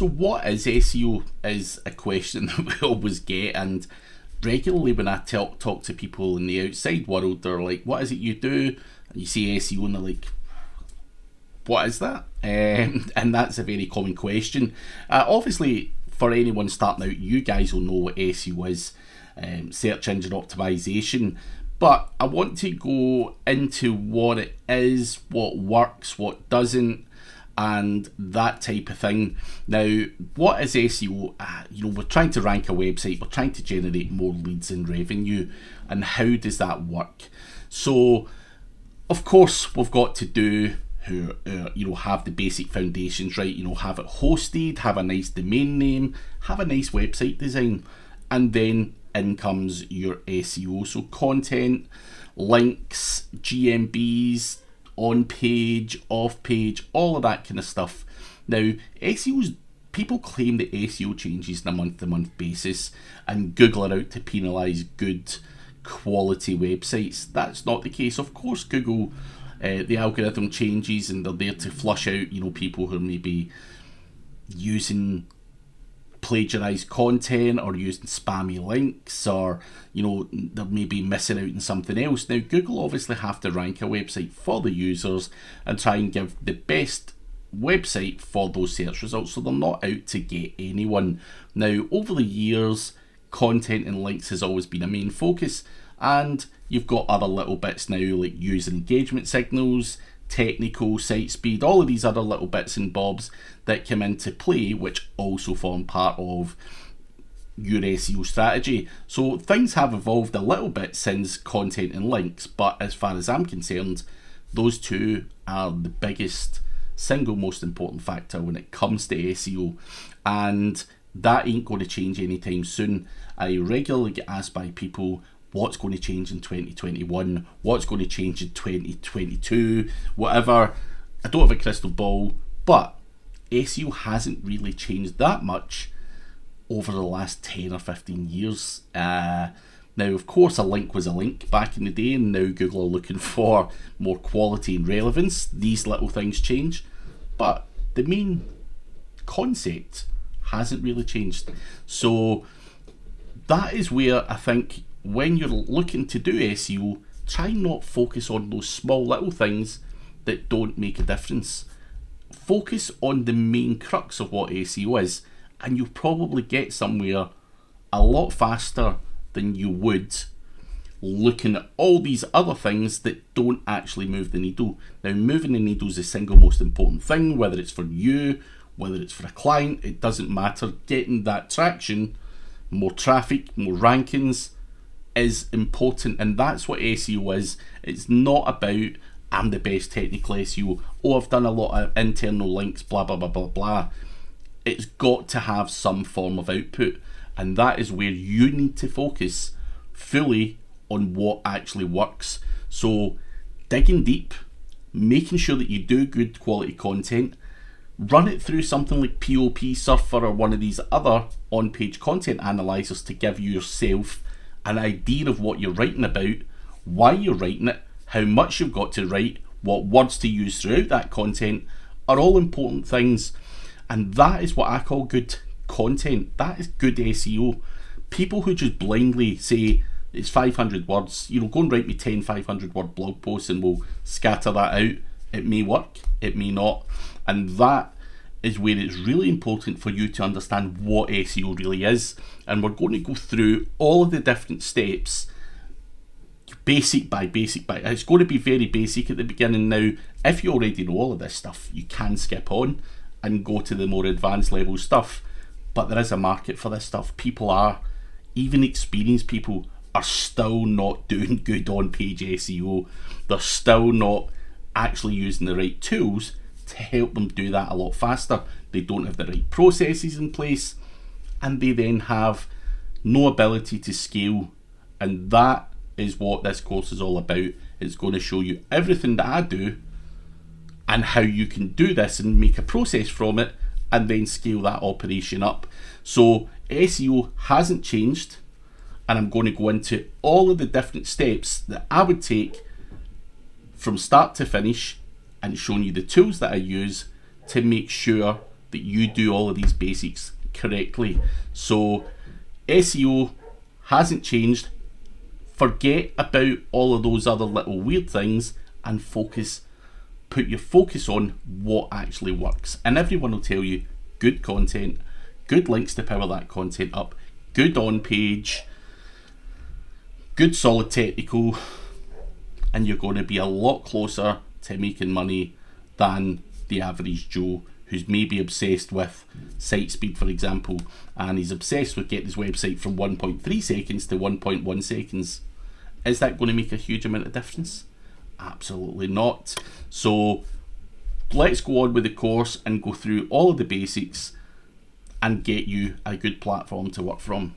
So what is SEO is a question that we always get, and regularly when I talk to people in the outside world, they're like, what is it you do? And you say SEO and they're like, what is that? And that's a very common question. Obviously, for anyone starting out, you guys will know what SEO is, search engine optimization. But I want to go into what it is, what works, what doesn't, and that type of thing. Now, what is SEO? We're trying to rank a website, we're trying to generate more leads and revenue, and how does that work? So, of course, we've got to do have the basic foundations right. Have it hosted, have a nice domain name, have a nice website design, and then in comes your SEO. So content, links, GMBs, on page, off page, all of that kind of stuff. Now, people claim that SEO changes on a month-to-month basis, and Google are out to penalise good quality websites. That's not the case. Of course, Google, the algorithm changes, and they're there to flush out, people who are maybe using plagiarized content or using spammy links, or they're maybe missing out on something else. Now, Google obviously have to rank a website for the users and try and give the best website for those search results, so they're not out to get anyone. Now, over the years, content and links has always been a main focus, and you've got other little bits now like user engagement signals, technical, site speed, all of these other little bits and bobs that come into play, which also form part of your SEO strategy. So things have evolved a little bit since content and links, but as far as I'm concerned, those two are the biggest, single most important factor when it comes to SEO, and that ain't going to change anytime soon. I regularly get asked by people, what's going to change in 2021, what's going to change in 2022, whatever. I don't have a crystal ball, but SEO hasn't really changed that much over the last 10 or 15 years. Now, of course, a link was a link back in the day, and now Google are looking for more quality and relevance. These little things change, but the main concept hasn't really changed. So that is where I think when you're looking to do SEO, try not focus on those small little things that don't make a difference. Focus on the main crux of what SEO is, and you'll probably get somewhere a lot faster than you would looking at all these other things that don't actually move the needle. Now, moving the needle is the single most important thing, whether it's for you, whether it's for a client, it doesn't matter. Getting that traction, more traffic, more rankings is important, and that's what SEO is. It's not about, I'm the best technical SEO, I've done a lot of internal links, blah blah blah blah blah. It's got to have some form of output, and that is where you need to focus fully on what actually works. So digging deep, making sure that you do good quality content, run it through something like POP Surfer or one of these other on-page content analyzers to give you yourself an idea of what you're writing about, why you're writing it, how much you've got to write, what words to use throughout that content are all important things. And that is what I call good content. That is good SEO. People who just blindly say it's 500 words, go and write me 10 500-word blog posts and we'll scatter that out. It may work, it may not. And that is where it's really important for you to understand what SEO really is. And we're going to go through all of the different steps, basic by basic by. It's going to be very basic at the beginning. Now, if you already know all of this stuff, you can skip on and go to the more advanced level stuff. But there is a market for this stuff. Even experienced people are still not doing good on-page SEO. They're still not actually using the right tools to help them do that a lot faster. They don't have the right processes in place, and they then have no ability to scale. And that is what this course is all about. It's going to show you everything that I do and how you can do this and make a process from it and then scale that operation up. So SEO hasn't changed, and I'm going to go into all of the different steps that I would take from start to finish and showing you the tools that I use to make sure that you do all of these basics correctly. So SEO hasn't changed. Forget about all of those other little weird things and put your focus on what actually works. And everyone will tell you good content, good links to power that content up, good on page, good solid technical, and you're going to be a lot closer to making money than the average Joe who's maybe obsessed with site speed, for example, and he's obsessed with getting his website from 1.3 seconds to 1.1 seconds. Is that going to make a huge amount of difference? Absolutely not. So let's go on with the course and go through all of the basics and get you a good platform to work from.